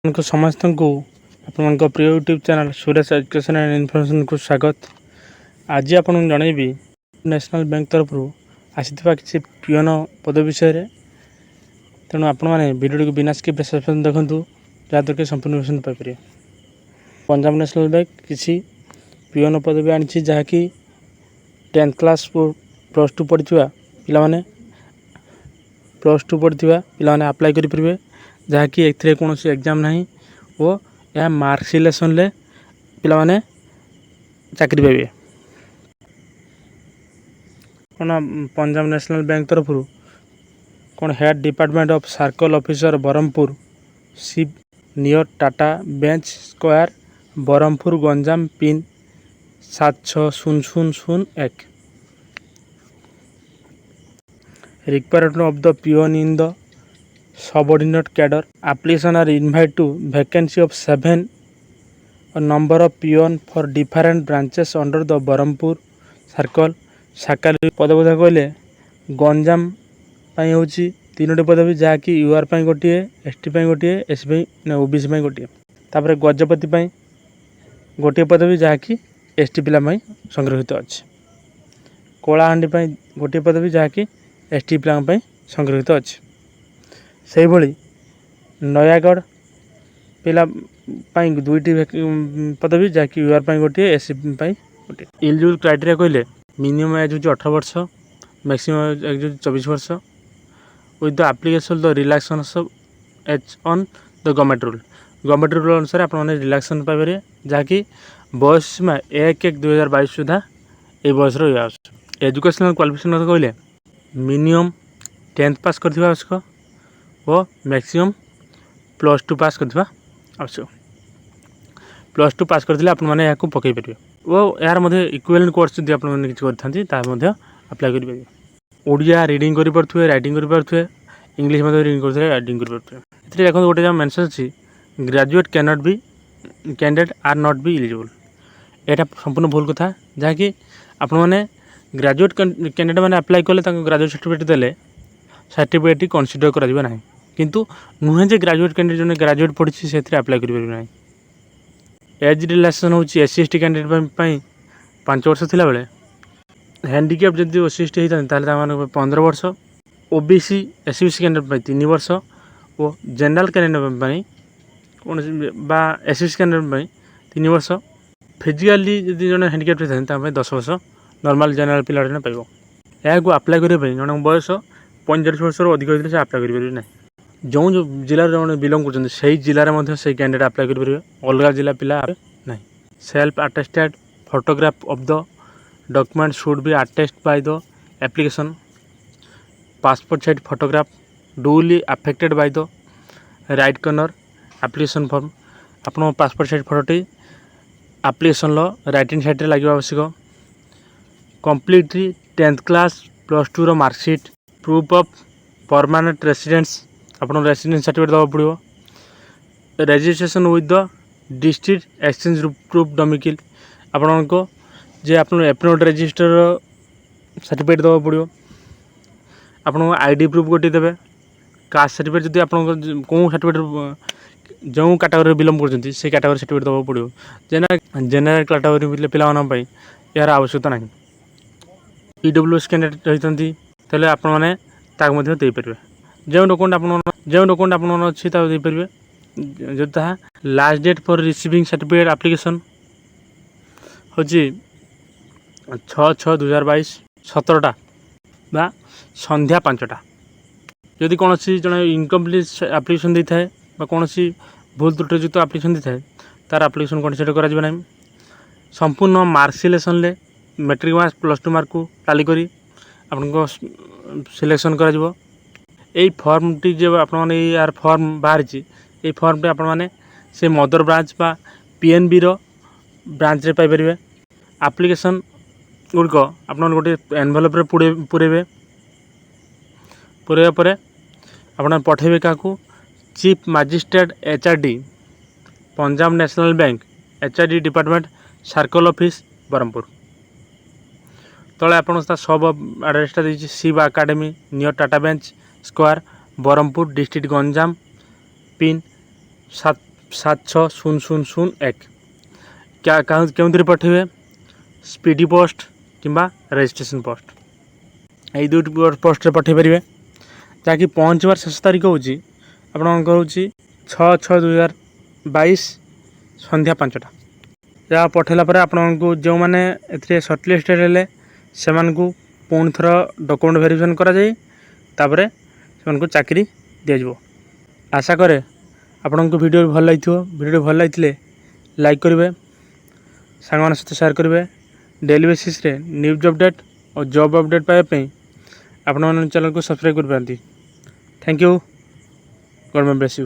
समस्त को आपण प्रिय YouTube channel Suresh education and information को स्वागत। आज आपन जनइबी नेशनल बैंक तरफ आसीथिबा किसी पियन पद विषय तेणु आपण मैंने वीडियो को बिना स्किप देखूँ जहाँद्वारा कि संपूर्ण विषय पाइपर। पंजाब नेशनल बैंक किसी पियन पदवी आनी जहाँकि 10th क्लास प्लस टू पढ़ी पाने आप्लाय करेंगे जहाँकि एक कौन एग्जाम ना और यह मार्क्स सिलेक्शन ले पिला माने चाकरी पाइबे। कौन पंजाब नेशनल बैंक तरफ कौन head department of circle officer Berhampur Shiv near Tata bench square Berhampur Ganjam pin 760001। Requirement of the peon in the subordinate cadre application are invited to vacancy of 7 a number of peon for different branches under the Barampur circle साकाली पदवी कहले गंजाम होची 3टी पदवी जहाँकि यूआर गोटे ST गोटे SC OBC गोटे तापर गजपति गोटे पदवी जहाँकि एसटी पिला संग्रहित अच्छे कलाहांडी गोटे पदवी जहाँकि एसटी पिला संग्रहित अच्छे से भली नयागढ़ पिला 2टी पदवी जहाँकि यूआर गोटे एससी गोटे। एलिजिबल क्राइटेरिया कहले मिनिमम एज हो 18 वर्ष मैक्सिमम एज हो 24 वर्ष with the application the relaxation age on the government rule अनुसार आप रिलैक्सेशन पाइबे जहाँकि बयस सीमा 1/1/2022 सुधा ये बयस रहा। एजुकेशनल क्वालिफिकेशन कहले मिनिमम 10th पास कर आवश्यक और मैक्सिमम प्लस टू पास करवा आवश्यक। प्लस टू पास करते आपने पकई पारे और यार इक्विवेलेंट कोर्स जब आपने अप्लाई करेंगे। ओडिया रीडिंग करें राइटिंग करें इंग्लिश रीडिंग करें राइटिंग करें। देखो गोटे जहाँ मेंशन अच्छी graduate can not be candidate are not be eligible यहाँ संपूर्ण भूल कथा जहाँकि आपने ग्रेजुएट कैंडिडेट मैंने अप्लाई कले ग्रेजुएट सर्टिफिकेट देले सर्टिफिकेट कनसीडर करा किंतु नुहे जे ग्रेजुएट कैंडिडेट जो ग्रेजुएट पढ़ी से अप्लाई करें। एज रिलैक्सेशन हूँ एससी एसटी कैंडिडेट 5 वर्ष थिला बेले हैंडिकैप जब ओसी एसटी होता है 15 वर्ष ओबीसी एससी बीसी कैंडिडेट 3 वर्ष और जनरल कैंडिडेट कौन एससी कैंडिडेट 3 वर्ष फिजिकाली जब जो हैंडिकैप होता है 10 वर्ष नॉर्मल जनरल पिला पाइब। यहाँ अप्लाई करने जन बयस 45 वर्ष अधिक होते से अप्लाई करेंगे ना जो जिले जो बिलंग कर से जिले में से कैंडिडेट अप्लाई करेंगे अलग जिला पिला ना। Self attested photograph of the document should be attest by the application passport size photograph duly affected by the right corner application form आपन पासपोर्ट साइज फोटोटी एप्लिकेशन राइट हैंड साइड लगे आवश्यक। Completely 10th class plus two marksheet proof of permanent residence आपन residence certificate दवा पड़ो। Registration with the district exchange proof domicile आपन को जे आप एपनोट रजिस्टर सर्टिफिकेट दवा पड़ो। आपन आईडी प्रूफ गोटे देवे कास्ट सर्टिफिकेट जब आप कौन सर्टिफिकेट जो कैटेगरी बिलंग कर कैटेगरी सर्टिफिकेट दवा पड़ो। जेनरल कैटेगरी पिला यार आवश्यकता ना। ईडब्ल्यूएस कैंडिडेट होते आप पारे जो डॉक्यूमेंट आप अच्छी पारे जो last date for receiving certificate application हूँ 6/6/2022 17टा बा संध्या 5टा। जदि कौन जन इनकम्प्लीट एप्लिकेशन दे थाए कौन भूल त्रुटियुक्त एप्लिकेशन दे थाए तार एप्लिकेशन कनसीडर करा संपूर्ण मार्क सिलेक्शन ले matric marks plus two mark को टाली करी आपको सिलेक्शन करा यही फर्मटी जब आपने यार फर्म बाहर ये फर्मटी आपने से मदर ब्रांच बा पीएनबी रो ब्रांच रे पाइपर। एप्लिकेशन गुड़िक आप गोटे एनवेलप पूरेबे पूरे आप पठेबे क्या chief magistrate HRD Punjab national bank HRD department circle office Berhampur तले आप सब एड्रेसटा देखिए Shiv academy near Tata bench square Berhampur district Ganjam pin 760001 କେଉଁଥିରେ ପଠାଇବେ ସ୍ପିଡ଼ି ପୋଷ୍ଟ କିମ୍ବା ରେଜିଷ୍ଟ୍ରେସନ୍ ପୋଷ୍ଟ ଏଇ ଦୁଇଟି ପୋଷ୍ଟରେ ପଠାଇ ପାରିବେ। ଯାହାକି ପହଞ୍ଚିବାର ଶେଷ ତାରିଖ ହେଉଛି ଆପଣଙ୍କର ହେଉଛି 6/6/2022 ସନ୍ଧ୍ୟା 5ଟା। ଯାହା ପଠାଇଲା ପରେ ଆପଣଙ୍କୁ ଯେଉଁମାନେ ଏଥିରେ ସର୍ଟଲିଷ୍ଟେଡ଼ ହେଲେ ସେମାନଙ୍କୁ ପୁଣି ଥର ଡକୁମେଣ୍ଟ ଭେରିଫିକେସନ୍ କରାଯାଇ ତାପରେ ସେମାନଙ୍କୁ ଚାକିରି ଦିଆଯିବ। ଆଶା କରେ ଆପଣଙ୍କୁ ଭିଡ଼ିଓ ଭଲ ଲାଗିଥିବ। ଭିଡ଼ିଓ ଭଲ ଲାଗିଥିଲେ ଲାଇକ୍ କରିବେ, ସାଙ୍ଗମାନଙ୍କ ସହିତ ସେୟାର କରିବେ। ଡେଲି ବେସିସ୍ରେ ନ୍ୟୁଜ୍ ଅପଡ଼େଟ୍ ଓ ଜବ୍ ଅପଡ଼େଟ୍ ପାଇବା ପାଇଁ ଆପଣମାନେ ଚ୍ୟାନେଲକୁ ସବସ୍କ୍ରାଇବ୍ କରିପାରନ୍ତି। Thank you. God may bless you.